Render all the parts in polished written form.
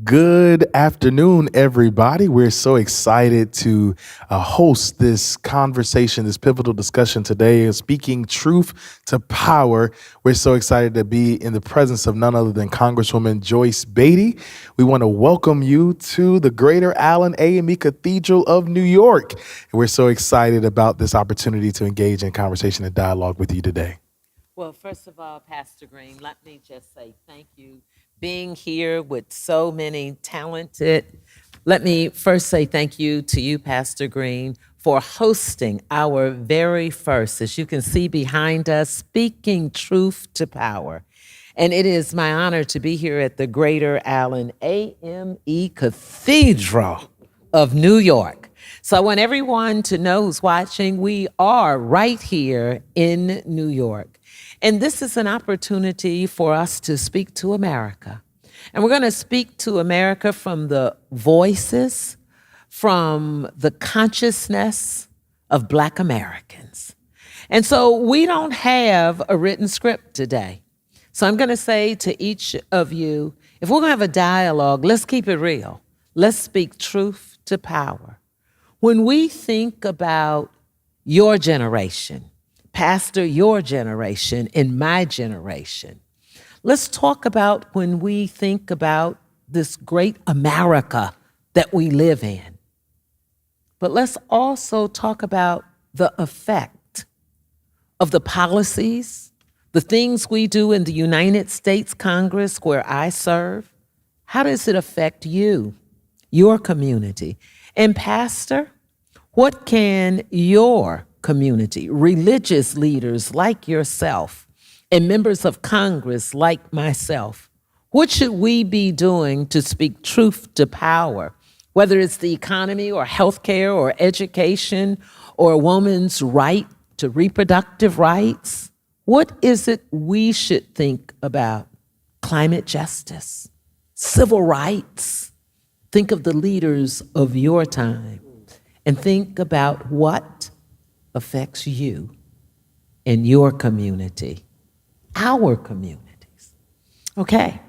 Good afternoon, everybody. We're so excited to host this conversation, this pivotal discussion today, speaking truth to power. We're so excited to be in the presence of none other than Congresswoman Joyce Beatty. We want to welcome you to the Greater Allen A.M.E Cathedral of New York. And we're so excited about this opportunity to engage in conversation and dialogue with you today. Well, first of all, Pastor Green, let me just say thank you. Being here with so many talented, let me first say thank you to you, Pastor Green, for hosting our very first, as you can see behind us, Speaking Truth to Power. And it is my honor to be here at the Greater Allen A.M.E Cathedral of New York. So I want everyone to know who's watching, we are right here in New York. And this is an opportunity for us to speak to America. And we're going to speak to America from the voices, from the consciousness of Black Americans. And so we don't have a written script today. So I'm going to say to each of you, if we're going to have a dialogue, let's keep it real. Let's speak truth to power. When we think about your generation, Pastor, your generation, and my generation, let's talk about when we think about this great America that we live in. But let's also talk about the effect of the policies, the things we do in the United States Congress where I serve. How does it affect you, your community? And Pastor, what can your community, religious leaders like yourself, and members of Congress like myself, what should we be doing to speak truth to power, whether it's the economy or healthcare or education or a woman's right to reproductive rights? What is it we should think about? Climate justice, civil rights. Think of the leaders of your time and think about what affects you and your community, our communities. Okay,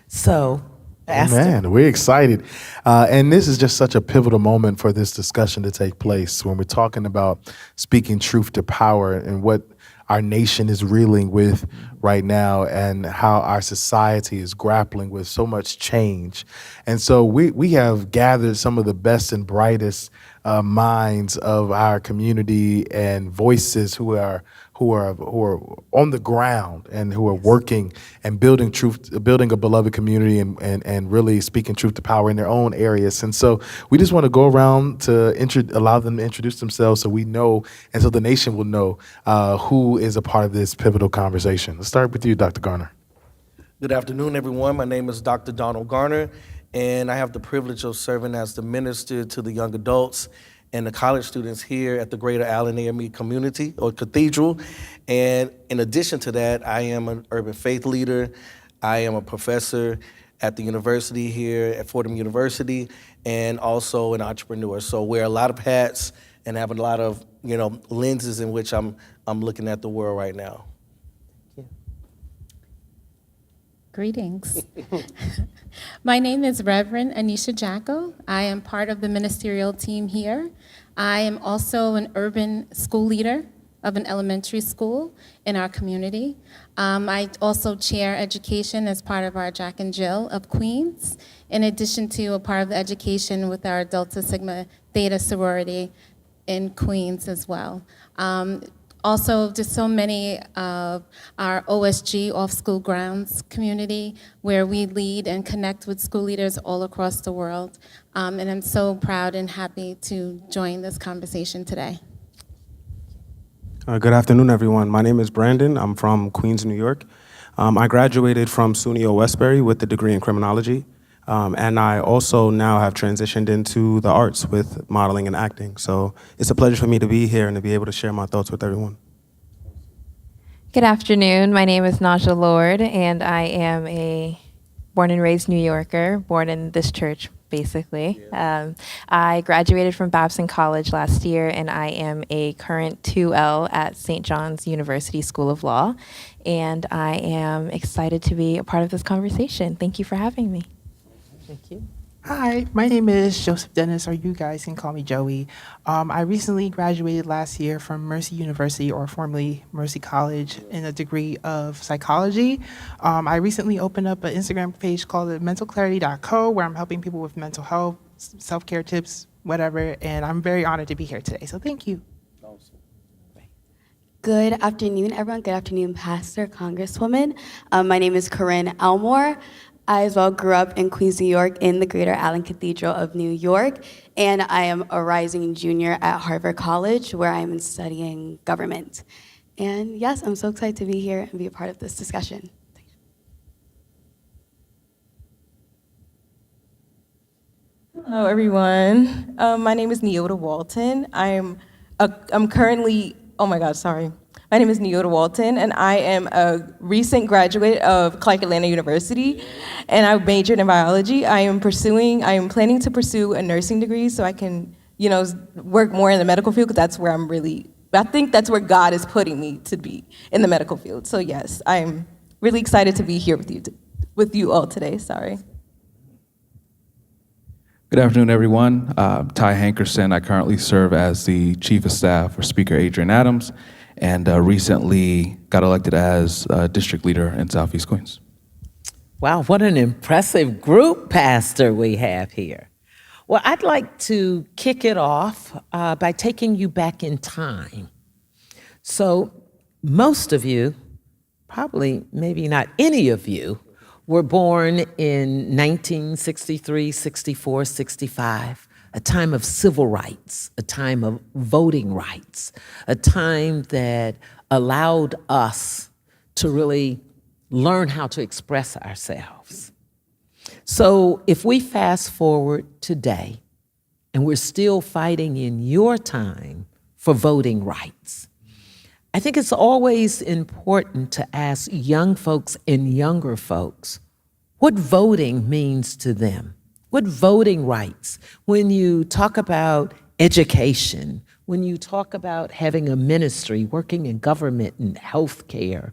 so, Pastor. Amen. We're excited. And this is just such a pivotal moment for this discussion to take place when we're talking about speaking truth to power and what our nation is reeling with right now and how our society is grappling with so much change. And so we have gathered some of the best and brightest minds of our community and voices who are on the ground and who are working and building a beloved community and really speaking truth to power in their own areas. And so we just want to go around to allow them to introduce themselves so we know and so the nation will know who is a part of this pivotal conversation. Let's start with you, Dr. Garner. Good afternoon, everyone. My name is Dr. Donald Garner, and I have the privilege of serving as the minister to the young adults and the college students here at the Greater Allen A.M.E community or cathedral. And in addition to that, I am an urban faith leader. I am a professor at the university here at Fordham University and also an entrepreneur. So wear a lot of hats and have a lot of, lenses in which I'm looking at the world right now. Greetings. My name is Reverend Anisha Jacko. I am part of the ministerial team here. I am also an urban school leader of an elementary school in our community. I also chair education as part of our Jack and Jill of Queens, in addition to a part of the education with our Delta Sigma Theta sorority in Queens as well. Also, just so many of our OSG, off-school grounds community, where we lead and connect with school leaders all across the world. And I'm so proud and happy to join this conversation today. Good afternoon, everyone. My name is Brandon. I'm from Queens, New York. I graduated from SUNY Westbury with a degree in criminology. And I also now have transitioned into the arts with modeling and acting. So it's a pleasure for me to be here and to be able to share my thoughts with everyone. Good afternoon. My name is Naja Lord, and I am a born and raised New Yorker, born in this church, basically. I graduated from Babson College last year, and I am a current 2L at St. John's University School of Law. And I am excited to be a part of this conversation. Thank you for having me. Thank you. Hi, my name is Joseph Dennis, or you guys can call me Joey. I recently graduated last year from Mercy University, or formerly Mercy College, in a degree of psychology. I recently opened up an Instagram page called mentalclarity.co, where I'm helping people with mental health, self-care tips, whatever, and I'm very honored to be here today, so thank you. Good afternoon, everyone. Good afternoon, Pastor, Congresswoman. My name is Corinne Elmore. I as well grew up in Queens, New York, in the Greater Allen Cathedral of New York, and I am a rising junior at Harvard College, where I am studying government. And yes, I'm so excited to be here and be a part of this discussion. Hello, everyone. My name is Neota Walton. I'm currently, oh my God, sorry. My name is Neota Walton, and I am a recent graduate of Clark Atlanta University, and I majored in biology. I am planning to pursue a nursing degree so I can, work more in the medical field, because that's where I think that's where God is putting me to be, in the medical field. So yes, I'm really excited to be here with you all today, sorry. Good afternoon, everyone. Ty Hankerson. I currently serve as the Chief of Staff for Speaker Adrian Adams, and recently got elected as District Leader in Southeast Queens. Wow, what an impressive group, Pastor, we have here. Well, I'd like to kick it off by taking you back in time. So most of you, probably maybe not any of you, were born in 1963, 64, 65, a time of civil rights, a time of voting rights, a time that allowed us to really learn how to express ourselves. So if we fast forward today, and we're still fighting in your time for voting rights, I think it's always important to ask young folks and younger folks what voting means to them, what voting rights. When you talk about education, when you talk about having a ministry, working in government and healthcare,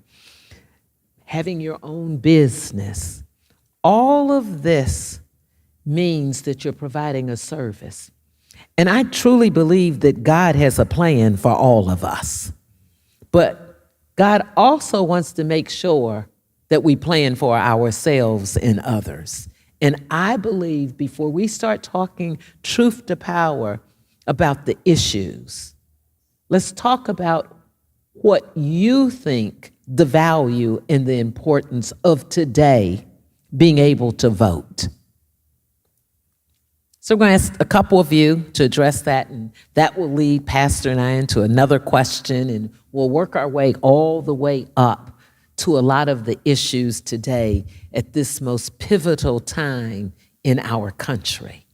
having your own business, all of this means that you're providing a service. And I truly believe that God has a plan for all of us. But God also wants to make sure that we plan for ourselves and others. And I believe before we start talking truth to power about the issues, let's talk about what you think the value and the importance of today being able to vote. So we're going to ask a couple of you to address that, and that will lead Pastor and I into another question, and we'll work our way all the way up to a lot of the issues today at this most pivotal time in our country.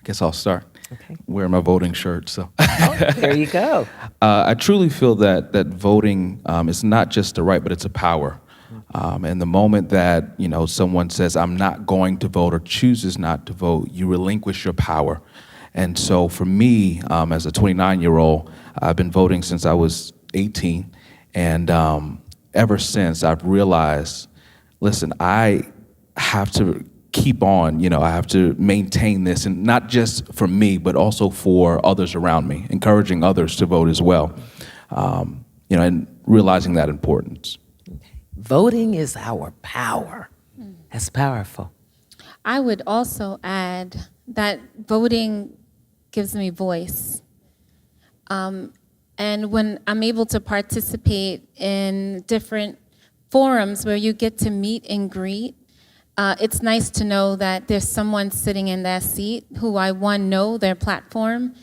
I guess I'll start. Okay. Wearing my voting shirt, so. Oh, there you go. I truly feel that voting is not just a right, but it's a power. And the moment that someone says, I'm not going to vote, or chooses not to vote, you relinquish your power. And so for me, as a 29-year-old, I've been voting since I was 18. And ever since, I've realized, listen, I have to keep on, I have to maintain this, and not just for me, but also for others around me, encouraging others to vote as well, and realizing that importance. Voting is our power. That's powerful. I would also add that voting gives me voice. And when I'm able to participate in different forums where you get to meet and greet, it's nice to know that there's someone sitting in that seat who I, one, know their platform,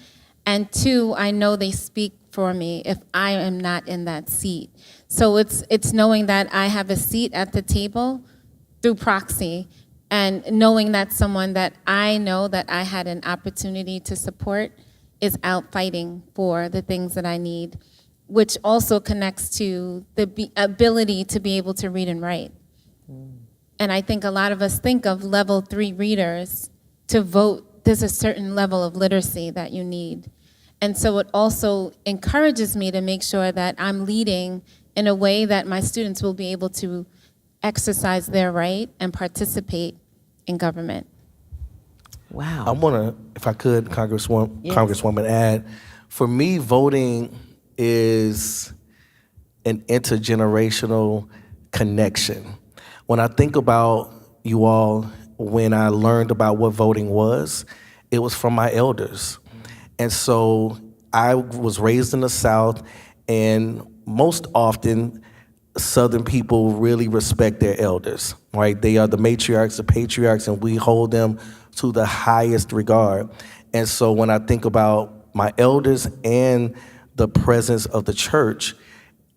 and two, I know they speak for me if I am not in that seat. So it's knowing that I have a seat at the table through proxy, and knowing that someone that I know that I had an opportunity to support is out fighting for the things that I need, which also connects to the ability to be able to read and write. And I think a lot of us think of level 3 readers. To vote, there's a certain level of literacy that you need. And so it also encourages me to make sure that I'm leading in a way that my students will be able to exercise their right and participate in government. I Wow. want to, if I could, Yes. Congresswoman, add, for me, voting is an intergenerational connection. When I think about you all, when I learned about what voting was, it was from my elders. And so I was raised in the South, and most often, Southern people really respect their elders, right? They are the matriarchs, the patriarchs, and we hold them to the highest regard. And so when I think about my elders and the presence of the church,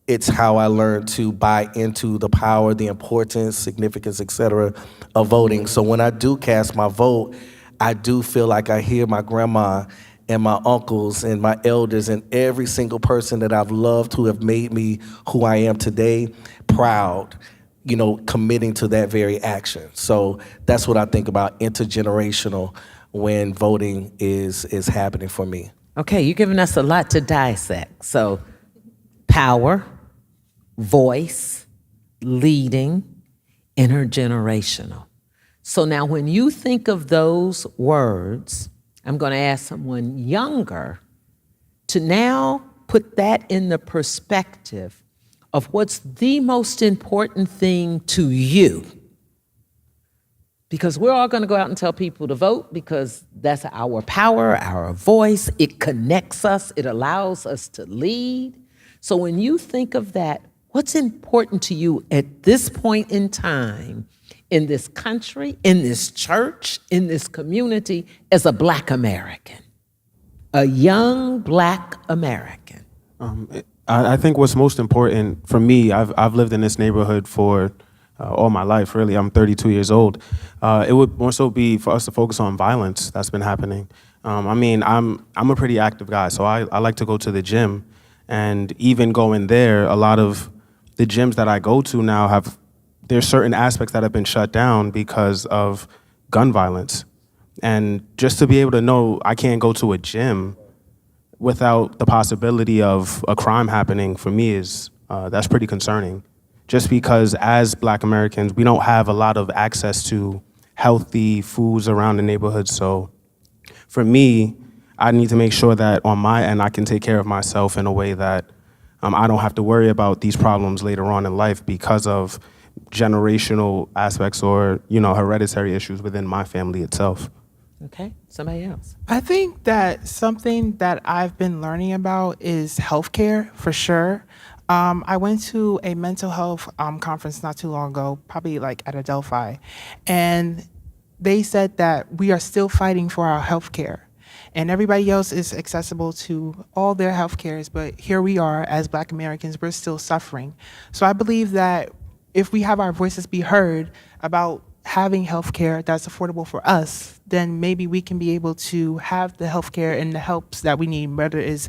it's how I learned to buy into the power, the importance, significance, et cetera, of voting. So when I do cast my vote, I do feel like I hear my grandma and my uncles and my elders and every single person that I've loved who have made me who I am today proud, committing to that very action. So that's what I think about intergenerational when voting is happening for me. Okay, you're giving us a lot to dissect. So, power, voice, leading, intergenerational. So now when you think of those words, I'm going to ask someone younger to now put that in the perspective of what's the most important thing to you. Because we're all going to go out and tell people to vote because that's our power, our voice. It connects us. It allows us to lead. So when you think of that, what's important to you at this point in time in this country, in this church, in this community as a Black American, a young Black American? I think what's most important for me, I've lived in this neighborhood for all my life, really. I'm 32 years old. It would more so be for us to focus on violence that's been happening. I'm a pretty active guy, so I like to go to the gym. And even going there, a lot of the gyms that I go to now there's certain aspects that have been shut down because of gun violence. And just to be able to know I can't go to a gym without the possibility of a crime happening, for me that's pretty concerning. Just because as Black Americans, we don't have a lot of access to healthy foods around the neighborhood. So for me, I need to make sure that on my end, I can take care of myself in a way that I don't have to worry about these problems later on in life because of generational aspects or, hereditary issues within my family itself. Okay, somebody else. I think that something that I've been learning about is healthcare, for sure. I went to a mental health conference not too long ago, probably like at Adelphi, and they said that we are still fighting for our healthcare. And everybody else is accessible to all their health cares, but here we are as Black Americans, we're still suffering. So I believe that if we have our voices be heard about having health care that's affordable for us, then maybe we can be able to have the health care and the helps that we need, whether it's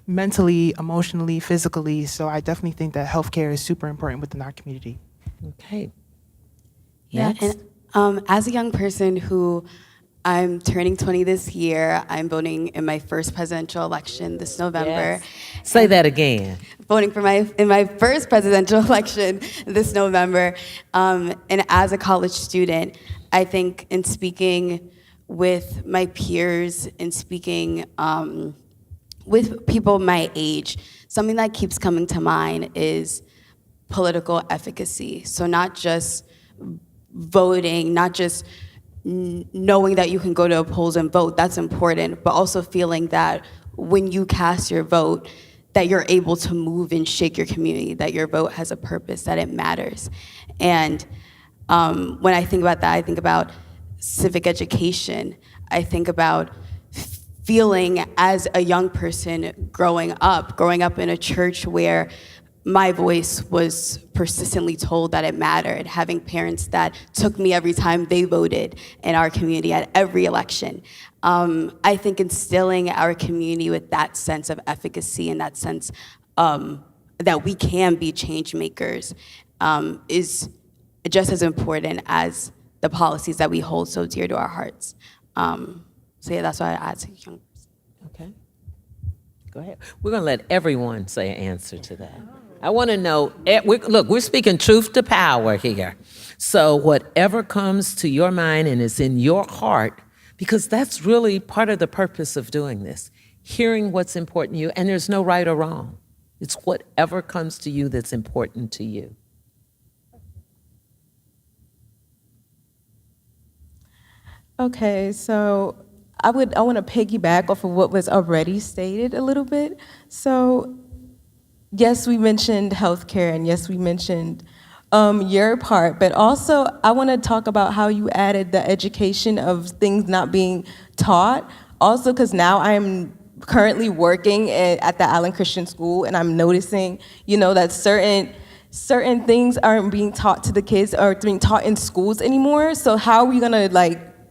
mentally, emotionally, physically. So I definitely think that health care is super important within our community. Okay. Yeah, Next. and as a young person who I'm turning 20 this year, I'm voting in my first presidential election this November. Yes. Say that again. Voting in my first presidential election this November. And as a college student, I think in speaking with my peers and speaking with people my age, something that keeps coming to mind is political efficacy. So not just voting, not just knowing that you can go to a polls and vote, that's important, but also feeling that when you cast your vote, that you're able to move and shake your community, that your vote has a purpose, that it matters. And when I think about that, I think about civic education. I think about feeling as a young person growing up in a church where my voice was persistently told that it mattered, having parents that took me every time they voted in our community at every election. I think instilling our community with that sense of efficacy and that sense that we can be change makers is just as important as the policies that we hold so dear to our hearts. So yeah, that's why I add to young person. Okay. Go ahead. We're going to let everyone say an answer to that. I want to know, look, we're speaking truth to power here. So whatever comes to your mind and is in your heart, because that's really part of the purpose of doing this, hearing what's important to you, and there's no right or wrong. It's whatever comes to you that's important to you. Okay, so I want to piggyback off of what was already stated a little bit. So yes, we mentioned healthcare, and yes, we mentioned your part, but also I want to talk about how you added the education of things not being taught. Also, because now I am currently working at the Allen Christian School, and I'm noticing, that certain things aren't being taught to the kids or being taught in schools anymore. So how are we gonna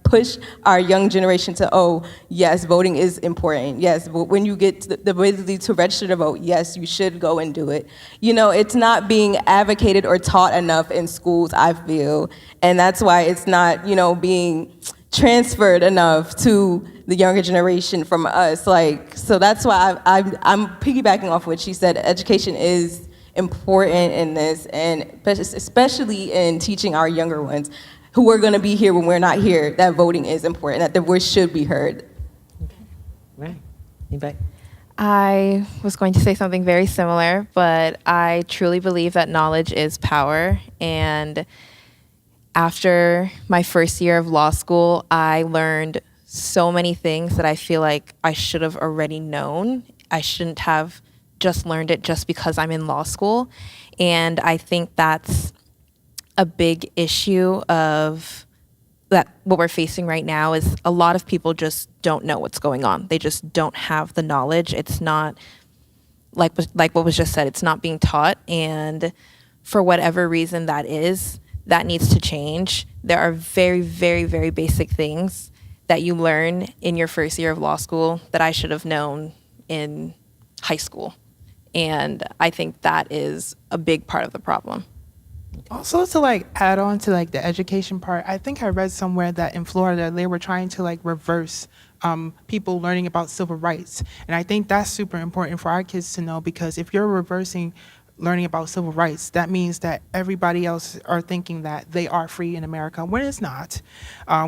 push our young generation to, oh, yes, voting is important. Yes, but when you get the ability to register to vote, yes, you should go and do it. It's not being advocated or taught enough in schools, I feel. And that's why it's not, being transferred enough to the younger generation from us. So that's why I'm piggybacking off what she said. Education is important in this, and especially in teaching our younger ones who are going to be here when we're not here, that voting is important, that the voice should be heard. Okay, right. Anybody? I was going to say something very similar, but I truly believe that knowledge is power. And after my first year of law school, I learned so many things that I feel like I should have already known. I shouldn't have just learned it just because I'm in law school. And I think that's a big issue of that what we're facing right now is a lot of people just don't know what's going on. They just don't have the knowledge. It's not like what was just said, it's not being taught. And for whatever reason that needs to change. There are very, very, very basic things that you learn in your first year of law school that I should have known in high school. And I think that is a big part of the problem. Also, to add on to the education part, I think I read somewhere that in Florida they were trying to reverse people learning about civil rights, and I think that's super important for our kids to know, because if you're reversing learning about civil rights, that means that everybody else are thinking that they are free in America when it's not.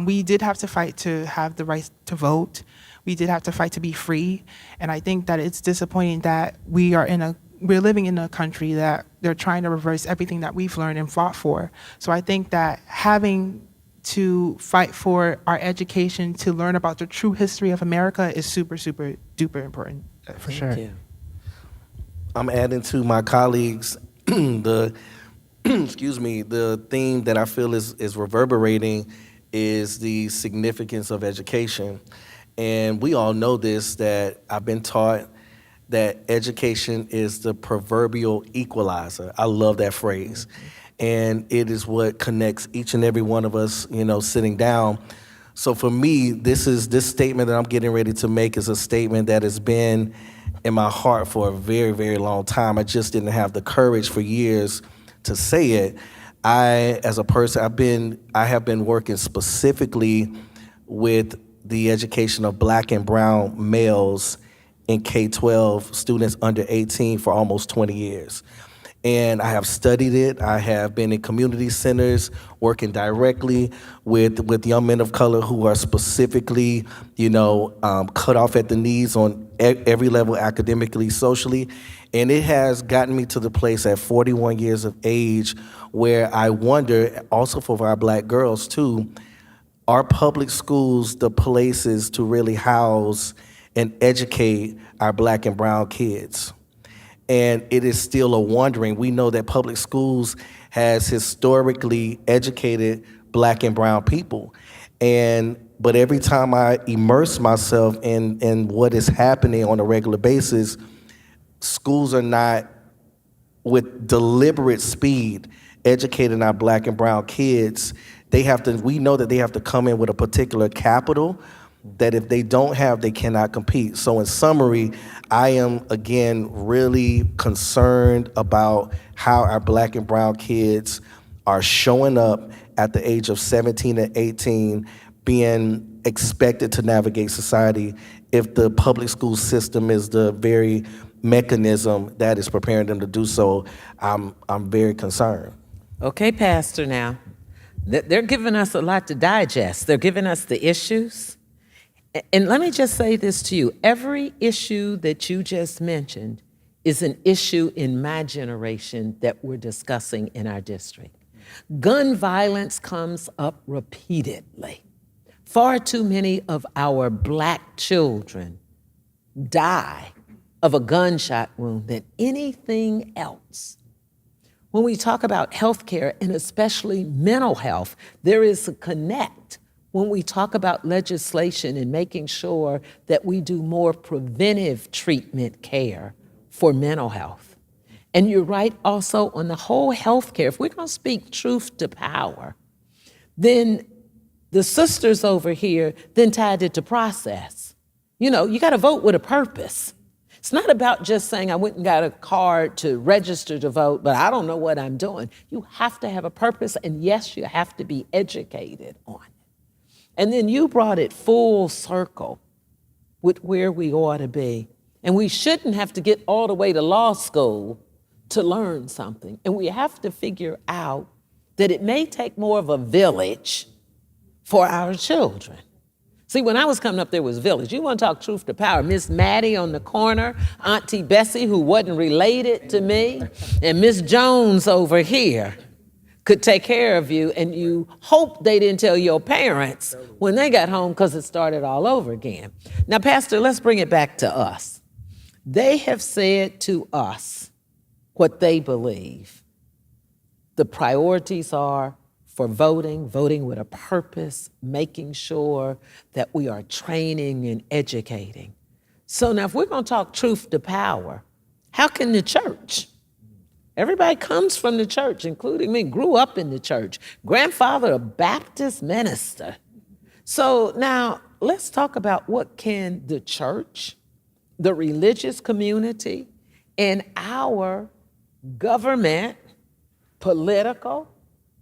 We did have to fight to have the right to vote. We did have to fight to be free, and I think that it's disappointing that we're living in a country that they're trying to reverse everything that we've learned and fought for. So I think that having to fight for our education to learn about the true history of America is super, super duper important, for sure. Thank you. I'm adding to my colleagues the the theme that I feel is reverberating is the significance of education. And we all know this, that I've been taught that education is the proverbial equalizer. I love that phrase. And it is what connects each and every one of us, sitting down. So for me, this statement that I'm getting ready to make is a statement that has been in my heart for a very, very long time. I just didn't have the courage for years to say it. As a person, I have been working specifically with the education of Black and brown males in K-12 students under 18 for almost 20 years. And I have studied it. I have been in community centers working directly with young men of color who are specifically, cut off at the knees on every level, academically, socially. And it has gotten me to the place at 41 years of age where I wonder, also for our Black girls too, are public schools the places to really house and educate our Black and brown kids? And it is still a wondering. We know that public schools has historically educated Black and brown people. But every time I immerse myself in what is happening on a regular basis, schools are not, with deliberate speed, educating our Black and brown kids. We know that they have to come in with a particular capital that if they don't have, they cannot compete. So in summary, I am, again, really concerned about how our Black and brown kids are showing up at the age of 17 and 18, being expected to navigate society if the public school system is the very mechanism that is preparing them to do so, I'm very concerned. Okay, Pastor, now, they're giving us a lot to digest. They're giving us the issues. And let me just say this to you. Every issue that you just mentioned is an issue in my generation that we're discussing in our district. Gun violence comes up repeatedly. Far too many of our Black children die of a gunshot wound than anything else. When we talk about healthcare, and especially mental health, there is a connect when we talk about legislation and making sure that we do more preventive treatment care for mental health. And you're right also on the whole healthcare. If we're gonna speak truth to power, then the sisters over here then tied it to process. You know, you gotta vote with a purpose. It's not about just saying I went and got a card to register to vote, but I don't know what I'm doing. You have to have a purpose, and yes, you have to be educated on it. And then you brought it full circle with where we ought to be. And we shouldn't have to get all the way to law school to learn something. And we have to figure out that it may take more of a village for our children. See, when I was coming up, there was village. You want to talk truth to power. Miss Maddie on the corner, Auntie Bessie, who wasn't related to me, and Miss Jones over here could take care of you, and you hope they didn't tell your parents when they got home because it started all over again. Now, Pastor, let's bring it back to us. They have said to us what they believe the priorities are for voting with a purpose, making sure that we are training and educating. So now if we're gonna talk truth to power, how can the church? Everybody comes from the church, including me, grew up in the church. Grandfather, a Baptist minister. So now let's talk about what can the church, the religious community, and our government, political,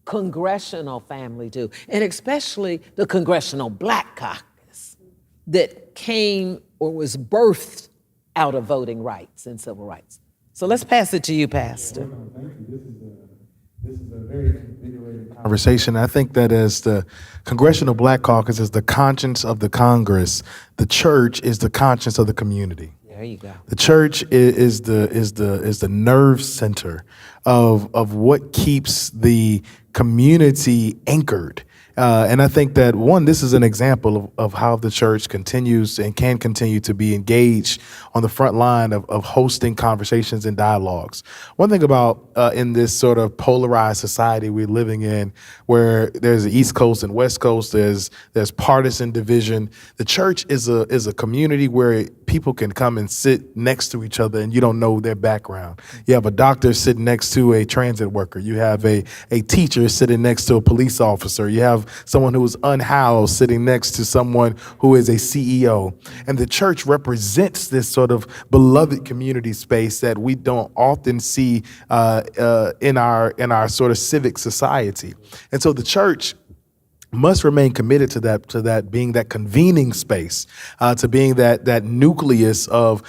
congressional family do, and especially the Congressional Black Caucus that came or was birthed out of voting rights and civil rights. So let's pass it to you, Pastor. This is a very invigorating conversation. I think that as the Congressional Black Caucus is the conscience of the Congress, the church is the conscience of the community. There you go. The church is the nerve center of what keeps the community anchored. And I think that, one, this is an example of how the church continues and can continue to be engaged on the front line of hosting conversations and dialogues. One thing about in this sort of polarized society we're living in, where there's the East Coast and West Coast, there's partisan division. The church is a community where people can come and sit next to each other and you don't know their background. You have a doctor sitting next to a transit worker. You have a teacher sitting next to a police officer. You have someone who is unhoused sitting next to someone who is a CEO. And the church represents this sort of beloved community space that we don't often see in our sort of civic society. And so the church must remain committed to that being that convening space, to being that nucleus of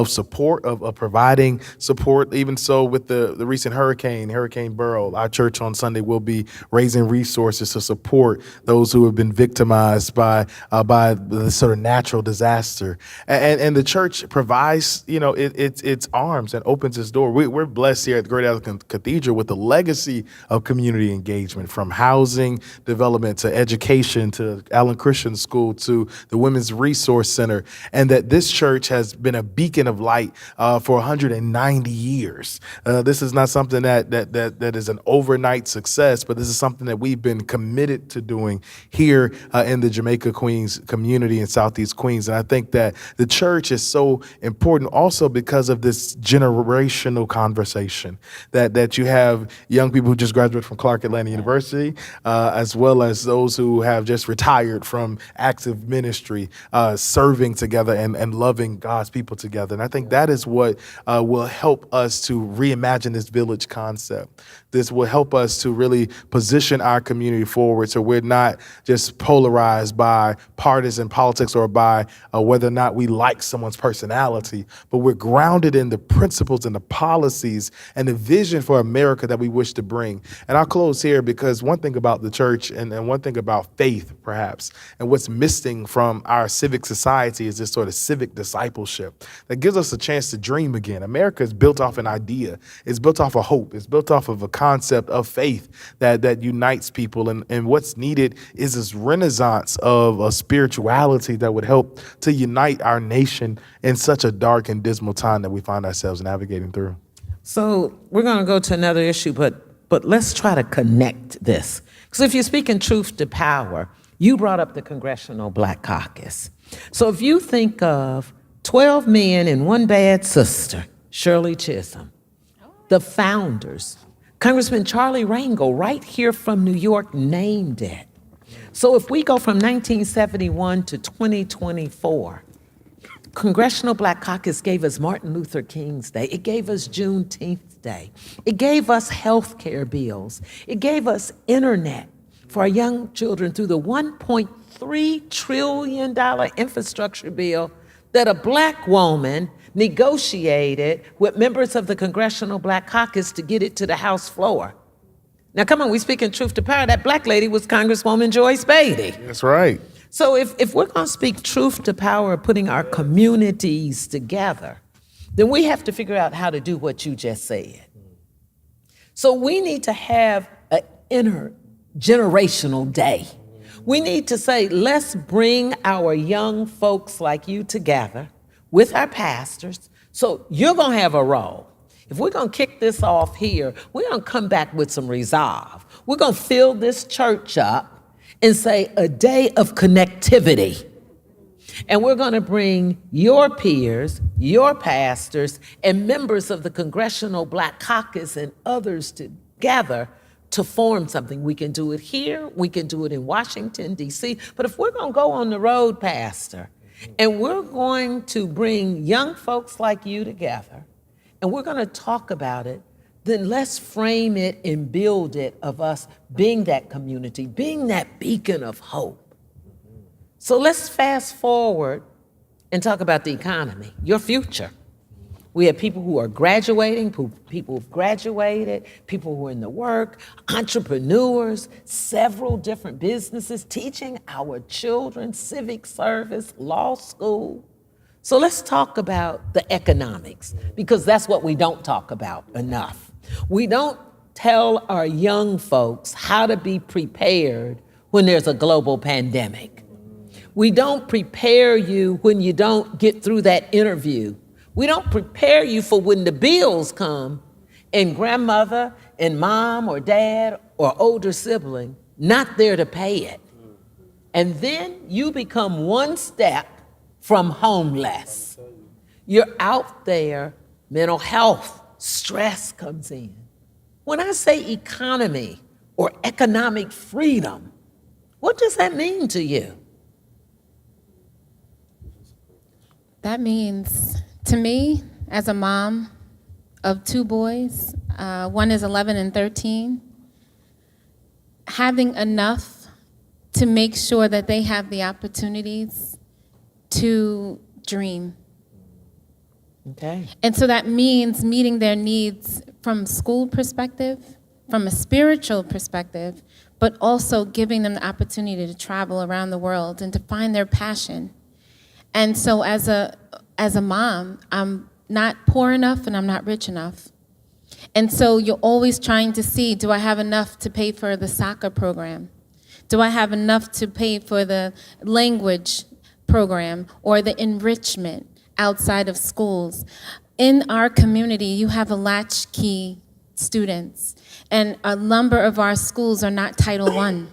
support, of providing support. Even so, with the recent Hurricane Beryl, our church on Sunday will be raising resources to support those who have been victimized by the sort of natural disaster. And the church provides, its arms and opens its door. We're blessed here at the Great Allen Cathedral with the legacy of community engagement, from housing development to education, to Allen Christian School, to the Women's Resource Center, and that this church has been a beacon of light for 190 years. This is not something that is an overnight success, but this is something that we've been committed to doing here in the Jamaica Queens community in Southeast Queens. And I think that the church is so important also because of this generational conversation that you have young people who just graduated from Clark Atlanta University, as well as as those who have just retired from active ministry, serving together and loving God's people together. And I think that is what will help us to reimagine this village concept. This will help us to really position our community forward so we're not just polarized by partisan politics or by whether or not we like someone's personality, but we're grounded in the principles and the policies and the vision for America that we wish to bring. And I'll close here because one thing about the church and one thing about faith, perhaps, and what's missing from our civic society is this sort of civic discipleship that gives us a chance to dream again. America is built off an idea. It's built off of hope. It's built off of a concept of faith that unites people. And what's needed is this renaissance of a spirituality that would help to unite our nation in such a dark and dismal time that we find ourselves navigating through. So we're going to go to another issue, but let's try to connect this. Because if you're speaking truth to power, you brought up the Congressional Black Caucus. So if you think of 12 men and one bad sister, Shirley Chisholm, the founders, Congressman Charlie Rangel, right here from New York, named it. So if we go from 1971 to 2024, Congressional Black Caucus gave us Martin Luther King's Day. It gave us Juneteenth Day. It gave us health care bills. It gave us internet for our young children through the $1.3 trillion infrastructure bill that a black woman negotiated with members of the Congressional Black Caucus to get it to the House floor. Now, come on, we speaking truth to power. That black lady was Congresswoman Joyce Beatty. That's right. So if we're going to speak truth to power, putting our communities together, then we have to figure out how to do what you just said. So we need to have an intergenerational day. We need to say, let's bring our young folks like you together with our pastors. So you're going to have a role. If we're going to kick this off here, we're going to come back with some resolve. We're going to fill this church up and say a day of connectivity. And we're going to bring your peers, your pastors, and members of the Congressional Black Caucus and others together to form something. We can do it here. We can do it in Washington, D.C. But if we're going to go on the road, Pastor, and we're going to bring young folks like you together, and we're going to talk about it, then let's frame it and build it of us being that community, being that beacon of hope. So let's fast forward and talk about the economy, your future. We have people who are graduating, people who've graduated, people who are in the work, entrepreneurs, several different businesses, teaching our children, civic service, law school. So let's talk about the economics, because that's what we don't talk about enough. We don't tell our young folks how to be prepared when there's a global pandemic. We don't prepare you when you don't get through that interview. We don't prepare you for when the bills come and grandmother and mom or dad or older sibling not there to pay it. And then you become one step from homeless. You're out there, mental health, stress comes in. When I say economy or economic freedom, what does that mean to you? That means, to me, as a mom of two boys, one is 11 and 13, having enough to make sure that they have the opportunities to dream. Okay. And so that means meeting their needs from a school perspective, from a spiritual perspective, but also giving them the opportunity to travel around the world and to find their passion. And so as a mom, I'm not poor enough and I'm not rich enough. And so you're always trying to see, do I have enough to pay for the soccer program? Do I have enough to pay for the language program or the enrichment outside of schools? In our community, you have a latchkey students, and a number of our schools are not Title I,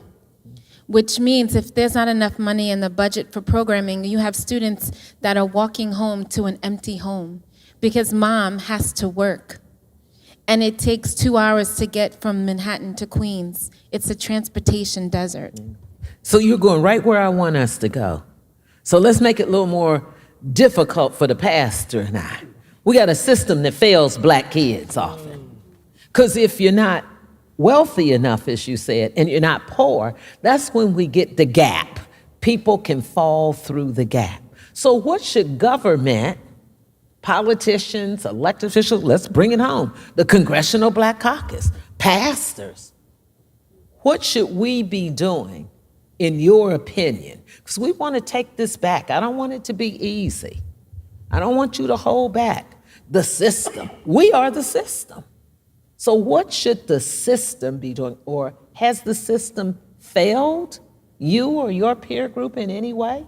which means if there's not enough money in the budget for programming, you have students that are walking home to an empty home because mom has to work. and it takes 2 hours to get from Manhattan to Queens. It's a transportation desert. So you're going right where I want us to go. So let's make it a little more difficult for the pastor and I. We got a system that fails black kids often. Because if you're not wealthy enough, as you said, and you're not poor, that's when we get the gap. People can fall through the gap. So what should government, politicians, elected officials, let's bring it home, the Congressional Black Caucus, pastors, what should we be doing, in your opinion? Because we want to take this back. I don't want it to be easy. I don't want you to hold back the system. We are the system. So what should the system be doing? Or has the system failed you or your peer group in any way?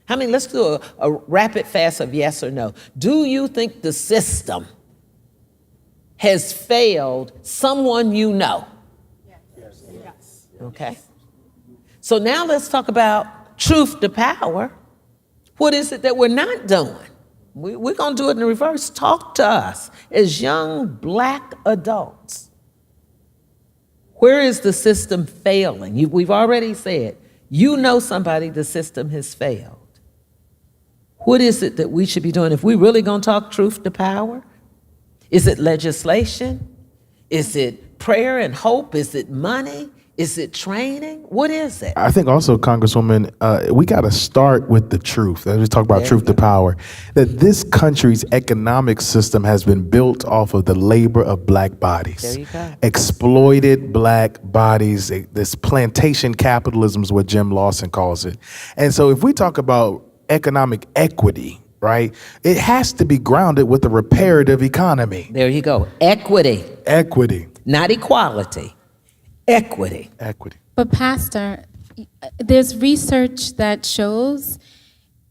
I mean, let's do a rapid fast of yes or no. Do you think the system has failed someone you know? Yes. Okay. So now let's talk about truth to power. What is it that we're not doing? We're going to do it in reverse. Talk to us as young black adults. Where is the system failing? We've already said, you know somebody the system has failed. What is it that we should be doing? If we really going to talk truth to power, is it legislation? Is it prayer and hope? Is it money? Is it training? What is it? I think also, Congresswoman, we got to start with the truth. As we talk about truth to power, that this country's economic system has been built off of the labor of black bodies. There you go. Exploited black bodies. This plantation capitalism is what Jim Lawson calls it. And so if we talk about economic equity, right, it has to be grounded with a reparative economy. There you go. Equity. Equity. Not equality. Equity. Equity. But Pastor, there's research that shows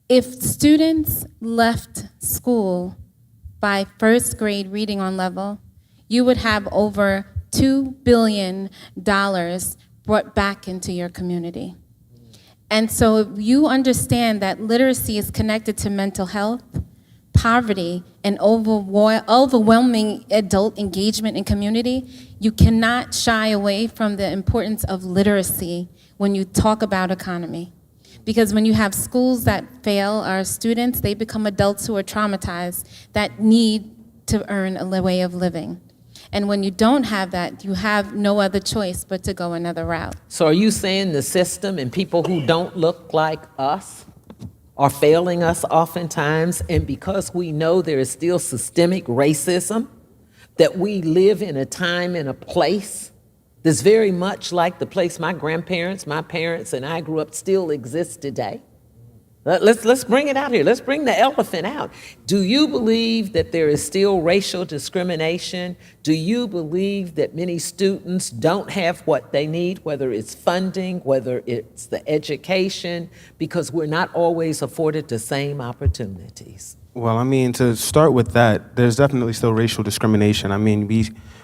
if students left school by first grade reading on level, you would have over $2 billion brought back into your community. And so if you understand that literacy is connected to mental health, poverty, and overwhelming adult engagement in community, you cannot shy away from the importance of literacy when you talk about economy. Because when you have schools that fail our students, they become adults who are traumatized that need to earn a way of living. And when you don't have that, you have no other choice but to go another route. So are you saying the system and people who don't look like us are failing us oftentimes, and because we know there is still systemic racism, that we live in a time and a place that's very much like the place my grandparents, my parents, and I grew up still exists today? Let's bring it out here. Let's bring the elephant out. Do you believe that there is still racial discrimination? Do you believe that many students don't have what they need, whether it's funding, whether it's the education, because we're not always afforded the same opportunities? Well, I mean, to start with that, there's definitely still racial discrimination. I mean,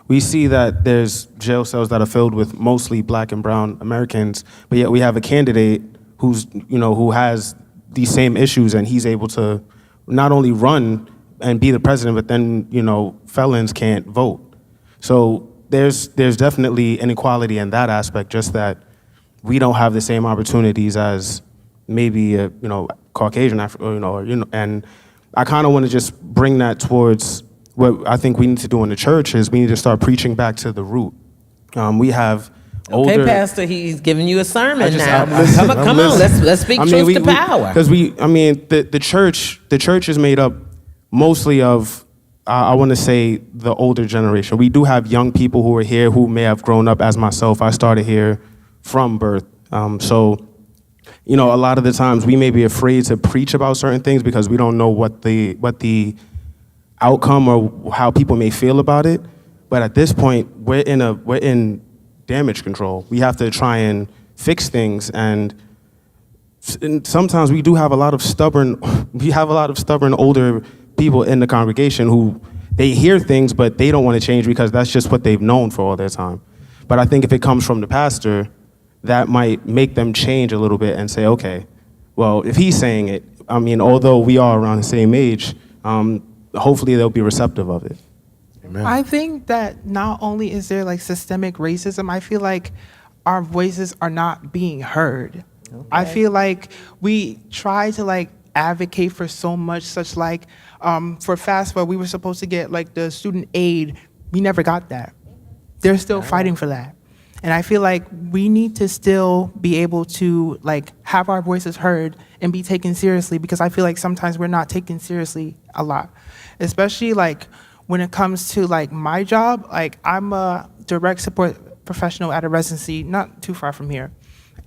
we see that there's jail cells that are filled with mostly black and brown Americans, but yet we have a candidate who has these same issues, and he's able to not only run and be the president, but then, felons can't vote. So there's definitely inequality in that aspect, just that we don't have the same opportunities as maybe a, Caucasian, and I kind of want to just bring that towards what I think we need to do in the church is we need to start preaching back to the root. We have older. Okay, Pastor, he's giving you a sermon now. I'm listening, Come on, let's speak truth to power. Because the church is made up mostly of, I want to say, the older generation. We do have young people who are here who may have grown up as myself. I started here from birth. So, a lot of the times we may be afraid to preach about certain things because we don't know what the outcome or how people may feel about it. But at this point, we're in damage control. We have to try and fix things, and sometimes we do have a lot of stubborn older people in the congregation who they hear things, but they don't want to change because that's just what they've known for all their time. But I think if it comes from the pastor, that might make them change a little bit and say, okay, well, if he's saying it, although we are around the same age, hopefully they'll be receptive of it. I think that not only is there like systemic racism, I feel like our voices are not being heard. I feel like we try to like advocate for so much, such like for FAFSA, we were supposed to get like the student aid. We never got that. They're still fighting for that. And I feel like we need to still be able to like have our voices heard and be taken seriously, because I feel like sometimes we're not taken seriously a lot, especially like when it comes to like my job. Like I'm a direct support professional at a residency not too far from here.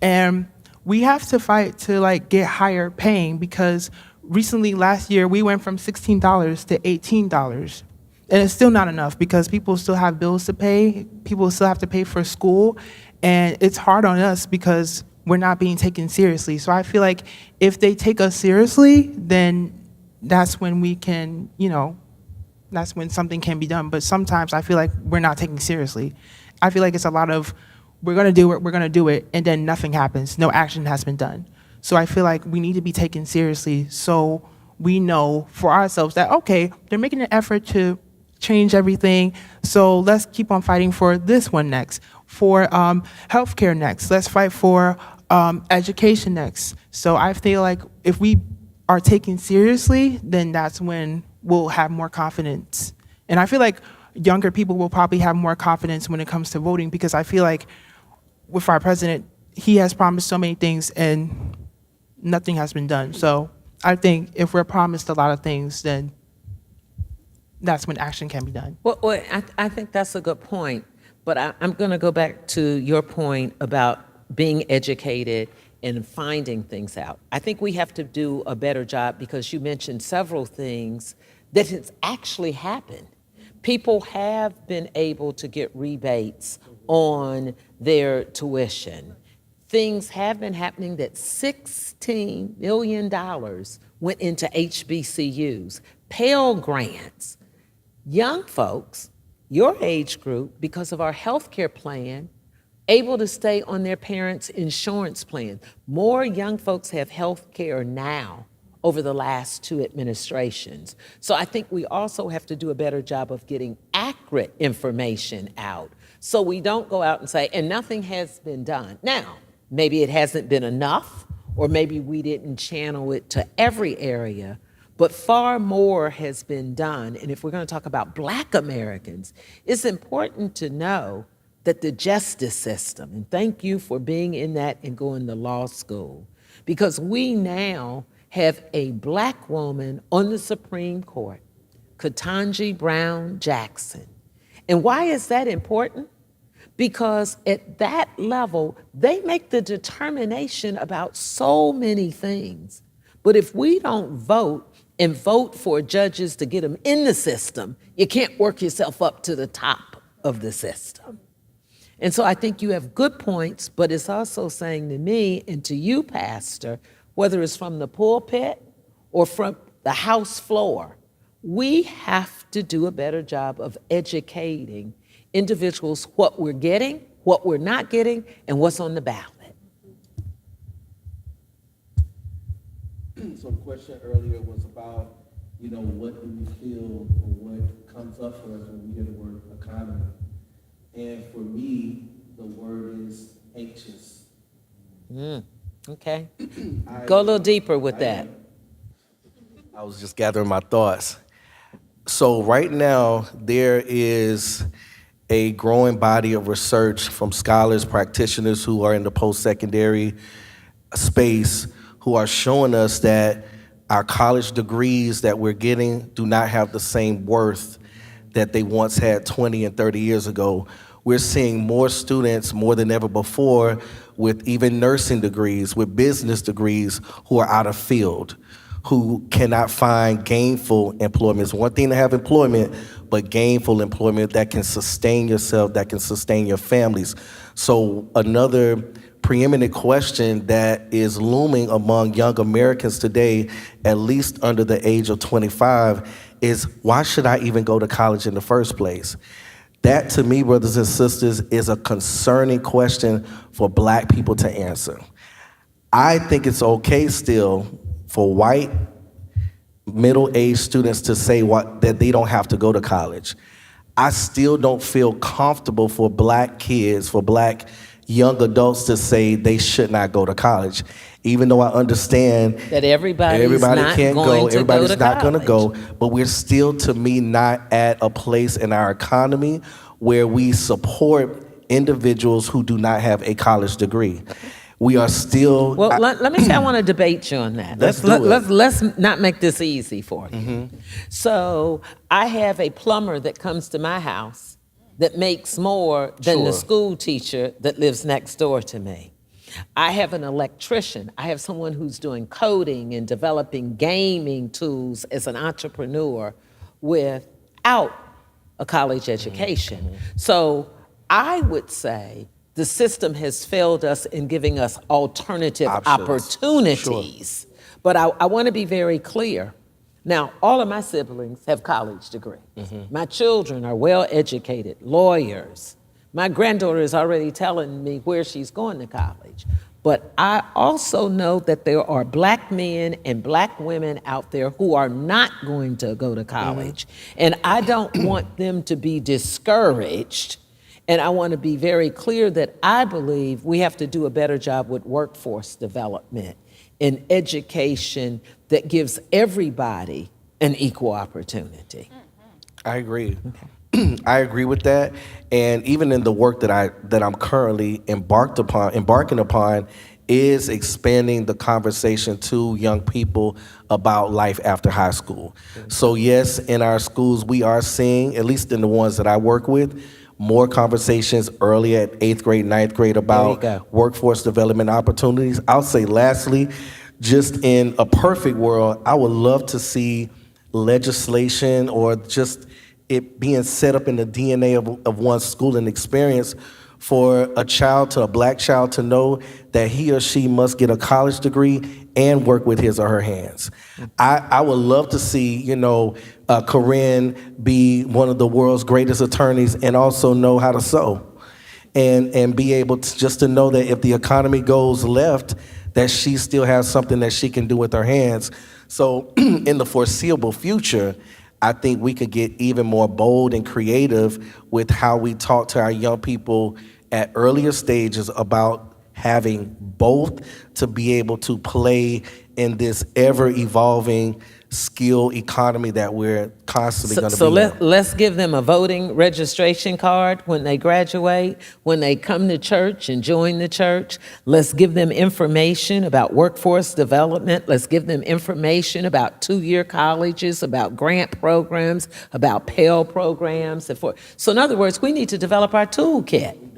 And we have to fight to like get higher paying, because recently last year we went from $16 to $18. And it's still not enough, because people still have bills to pay, people still have to pay for school, and it's hard on us because we're not being taken seriously. So I feel like if they take us seriously, then that's when we can, that's when something can be done. But sometimes I feel like we're not taken seriously. I feel like it's a lot of, we're gonna do it, and then nothing happens, no action has been done. So I feel like we need to be taken seriously, so we know for ourselves that, okay, they're making an effort to change everything, so let's keep on fighting for this one next, for healthcare next, let's fight for education next. So I feel like if we are taken seriously, then that's when we'll have more confidence. And I feel like younger people will probably have more confidence when it comes to voting, because I feel like with our president, he has promised so many things and nothing has been done. So I think if we're promised a lot of things, then that's when action can be done. Well, I think that's a good point, but I'm going to go back to your point about being educated and finding things out. I think we have to do a better job, because you mentioned several things that has actually happened. People have been able to get rebates on their tuition. Things have been happening that $16 million went into HBCUs, Pell Grants. Young folks, your age group, because of our health care plan, able to stay on their parents' insurance plan. More young folks have health care now over the last 2 administrations. So I think we also have to do a better job of getting accurate information out, so we don't go out and say, and nothing has been done. Now, maybe it hasn't been enough, or maybe we didn't channel it to every area, but far more has been done. And if we're going to talk about Black Americans, it's important to know that the justice system, and thank you for being in that and going to law school, because we now have a Black woman on the Supreme Court, Ketanji Brown Jackson. And why is that important? Because at that level, they make the determination about so many things. But if we don't vote, and vote for judges to get them in the system, you can't work yourself up to the top of the system. And so I think you have good points, but it's also saying to me and to you, Pastor, whether it's from the pulpit or from the House floor, we have to do a better job of educating individuals what we're getting, what we're not getting, and what's on the ballot. So the question earlier was about, what do we feel, or what comes up for us when we hear the word economy? And for me, the word is anxious. Okay. Go a little deeper with that. I was just gathering my thoughts. So right now, there is a growing body of research from scholars, practitioners who are in the post-secondary space, who are showing us that our college degrees that we're getting do not have the same worth that they once had 20 and 30 years ago. We're seeing more students, more than ever before, with even nursing degrees, with business degrees, who are out of field, who cannot find gainful employment. It's one thing to have employment, but gainful employment that can sustain yourself, that can sustain your families. So another preeminent question that is looming among young Americans today, at least under the age of 25, is why should I even go to college in the first place? That, to me, brothers and sisters, is a concerning question for Black people to answer. I think it's okay still for white middle-aged students to say that they don't have to go to college. I still don't feel comfortable for black kids, for black young adults to say they should not go to college. Even though I understand That everybody can't go, everybody's not going to college. go, but we're still, to me, not at a place in our economy where we support individuals who do not have a college degree. We are still. Well, let me say I want to debate you on that. Let's not make this easy for you. So I have a plumber that comes to my house that makes more than the school teacher that lives next door to me. I have an electrician. I have someone who's doing coding and developing gaming tools as an entrepreneur without a college education. So I would say the system has failed us in giving us alternative opportunities. But I want to be very clear. Now, all of my siblings have college degrees. My children are well educated, lawyers. My granddaughter is already telling me where she's going to college. But I also know that there are black men and black women out there who are not going to go to college. And I don't want them to be discouraged. And I want to be very clear that I believe we have to do a better job with workforce development and education that gives everybody an equal opportunity. I agree. I agree with that, and even in the work that I'm currently embarking upon, is expanding the conversation to young people about life after high school. So yes, in our schools, we are seeing, at least in the ones that I work with, more conversations early at 8th grade, 9th grade about workforce development opportunities. I'll say lastly, just in a perfect world, I would love to see legislation or just it being set up in the DNA of one's schooling experience for a black child to know that he or she must get a college degree and work with his or her hands. I would love to see, Corinne be one of the world's greatest attorneys and also know how to sew. And be able to just to know that if the economy goes left, that she still has something that she can do with her hands. So in the foreseeable future, I think we could get even more bold and creative with how we talk to our young people at earlier stages about having both to be able to play in this ever-evolving skill economy that we're constantly going to be in. Let's give them a voting registration card when they graduate, when they come to church and join the church. Let's give them information about workforce development. Let's give them information about two-year colleges, about grant programs, about Pell programs. So in other words, we need to develop our toolkit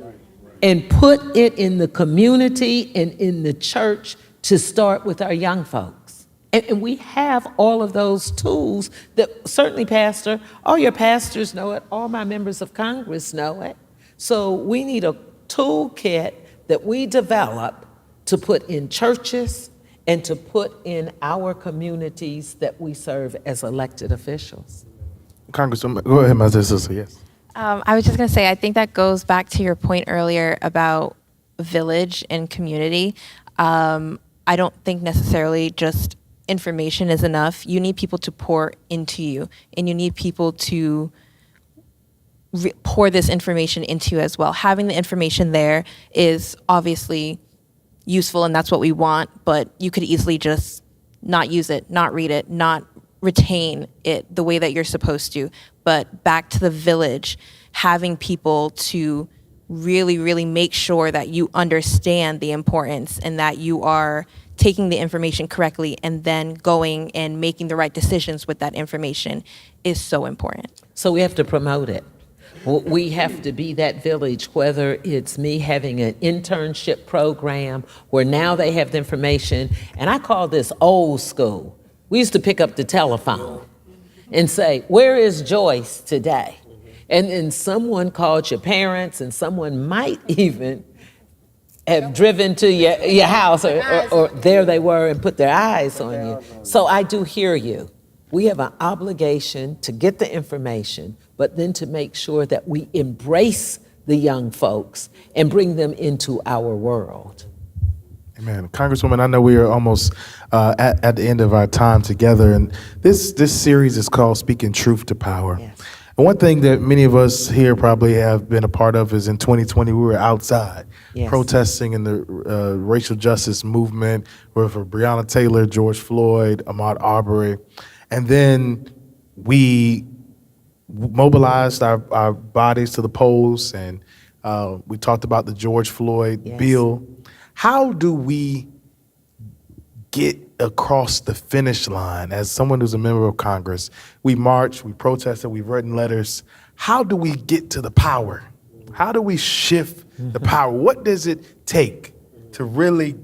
and put it in the community and in the church to start with our young folks. And we have all of those tools that certainly, Pastor, all your pastors know it, all my members of Congress know it. So we need a toolkit that we develop to put in churches and to put in our communities that we serve as elected officials. Congresswoman, go ahead, my sister, yes. I was just going to say, I think that goes back to your point earlier about village and community. I don't think necessarily just information is enough. You need people to pour into you, and you need people to pour this information into you as well. Having the information there is obviously useful, and that's what we want, but you could easily just not use it, not read it, not retain it the way that you're supposed to. But back to the village, having people to really, really make sure that you understand the importance and that you are taking the information correctly and then going and making the right decisions with that information is so important. So we have to promote it. We have to be that village, whether it's me having an internship program where now they have the information, and I call this old school. We used to pick up the telephone and say, where is Joyce today? And then someone called your parents, and someone might even have driven to your house, or there they were and put their eyes on you. So I do hear you. We have an obligation to get the information, but then to make sure that we embrace the young folks and bring them into our world. Amen. Congresswoman, I know we are almost at the end of our time together, and this series is called Speaking Truth to Power. Yes. And one thing that many of us here probably have been a part of is in 2020, we were outside Yes. protesting in the racial justice movement with Breonna Taylor, George Floyd, Ahmaud Arbery. And then we mobilized our bodies to the polls, and we talked about the George Floyd Yes. bill. How do we get across the finish line as someone who's a member of Congress? We marched, we protested, we've written letters. How do we get to the power? How do we shift the power? What does it take to really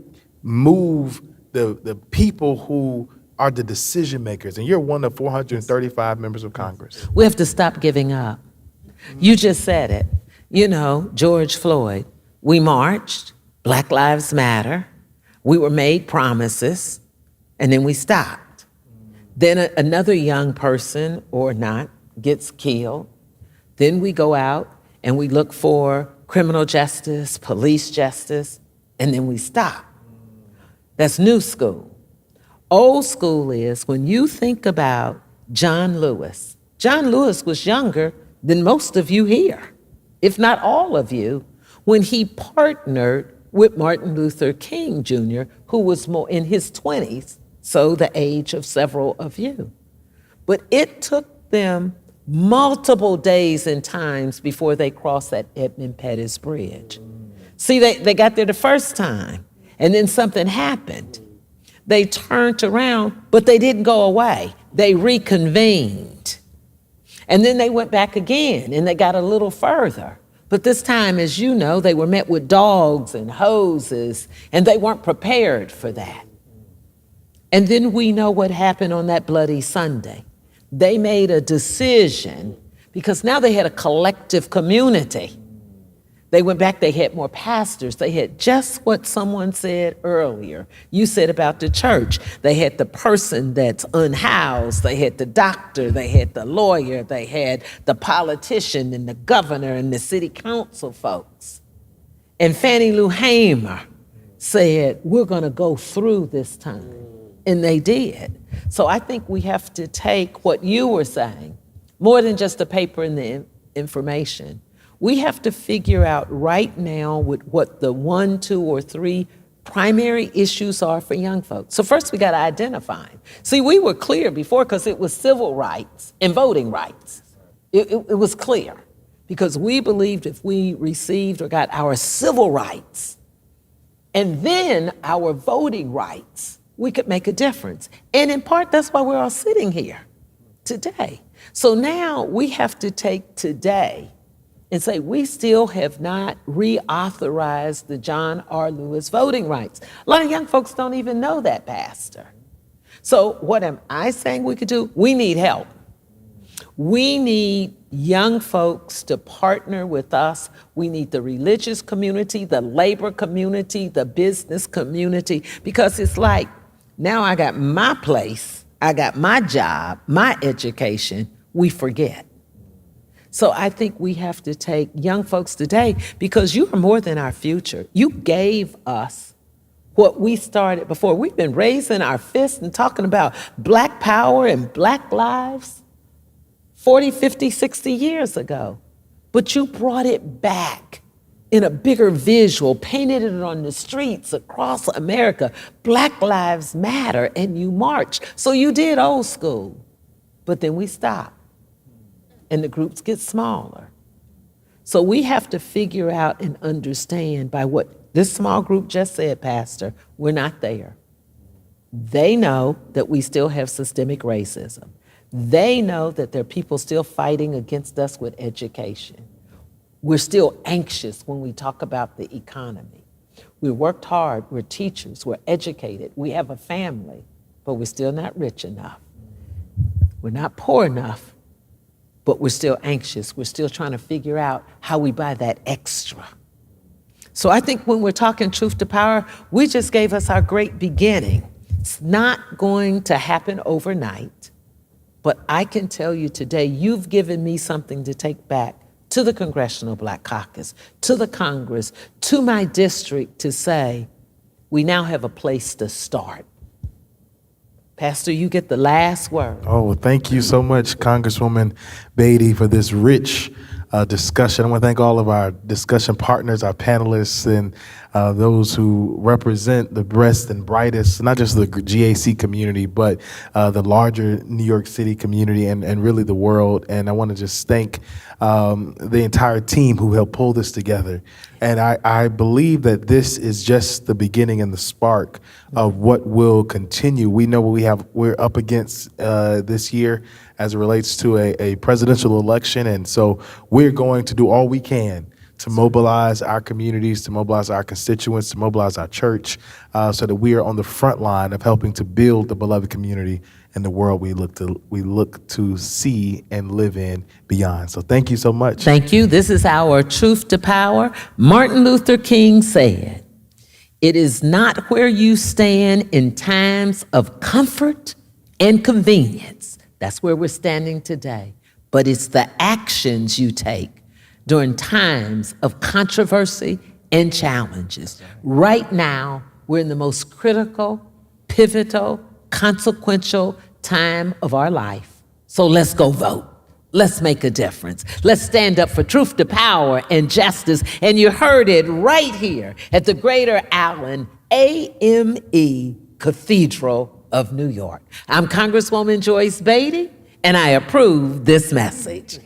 move the people who are the decision makers? And you're one of 435 members of Congress. We have to stop giving up. You just said it. You know, George Floyd, we marched, Black Lives Matter, we were made promises, and then we stopped. Then another young person or not gets killed. Then we go out and we look for criminal justice, police justice, and then we stop. That's new school. Old school is when you think about John Lewis. John Lewis was younger than most of you here, if not all of you, when he partnered with Martin Luther King Jr., who was more in his 20s, so the age of several of you. But it took them multiple days and times before they crossed that Edmund Pettus Bridge. See, they got there the first time, and then something happened. They turned around, but they didn't go away. They reconvened. And then they went back again, and they got a little further. But this time, as you know, they were met with dogs and hoses, and they weren't prepared for that. And then we know what happened on that bloody Sunday. They made a decision because now they had a collective community. They went back, they had more pastors. They had just what someone said earlier. You said about the church. They had the person that's unhoused. They had the doctor. They had the lawyer. They had the politician and the governor and the city council folks. And Fannie Lou Hamer said, we're going to go through this time. And they did. So I think we have to take what you were saying, more than just the paper and the information. We have to figure out right now what the 1, 2, or 3 primary issues are for young folks. So first we got to identify them. See, we were clear before because it was civil rights and voting rights. It was clear because we believed if we received or got our civil rights and then our voting rights, we could make a difference. And in part, that's why we're all sitting here today. So now we have to take today and say, we still have not reauthorized the John R. Lewis voting rights. A lot of young folks don't even know that, Pastor. So what am I saying we could do? We need help. We need young folks to partner with us. We need the religious community, the labor community, the business community, because it's like, now I got my place, I got my job, my education, we forget. So I think we have to take young folks today because you are more than our future. You gave us what we started before. We've been raising our fists and talking about Black power and Black lives 40, 50, 60 years ago. But you brought it back in a bigger visual, painted it on the streets across America. Black Lives Matter, and you marched. So you did old school, but then we stopped. And the groups get smaller. So we have to figure out and understand by what this small group just said, Pastor, we're not there. They know that we still have systemic racism. They know that there are people still fighting against us with education. We're still anxious when we talk about the economy. We worked hard, we're teachers, we're educated, we have a family, but we're still not rich enough. We're not poor enough, but we're still anxious. We're still trying to figure out how we buy that extra. So I think when we're talking truth to power, we just gave us our great beginning. It's not going to happen overnight, but I can tell you today, you've given me something to take back to the Congressional Black Caucus, to the Congress, to my district to say, we now have a place to start. Pastor, you get the last word. Oh, thank you so much, Congresswoman Beatty, for this rich discussion. I want to thank all of our discussion partners, our panelists, and those who represent the best and brightest, not just the GAC community, but the larger New York City community and really the world. And I want to just thank the entire team who helped pull this together. And I believe that this is just the beginning and the spark of what will continue. We know what we're up against this year as it relates to a presidential election. And so we're going to do all we can to mobilize our communities, to mobilize our constituents, to mobilize our church, so that we are on the front line of helping to build the beloved community and the world we look to see and live in beyond. So thank you so much. Thank you. This is our Truth to Power. Martin Luther King said, "It is not where you stand in times of comfort and convenience." That's where we're standing today. But it's the actions you take during times of controversy and challenges. Right now, we're in the most critical, pivotal, consequential time of our life. So let's go vote. Let's make a difference. Let's stand up for truth to power and justice. And you heard it right here at the Greater Allen A.M.E. Cathedral of New York. I'm Congresswoman Joyce Beatty, and I approve this message.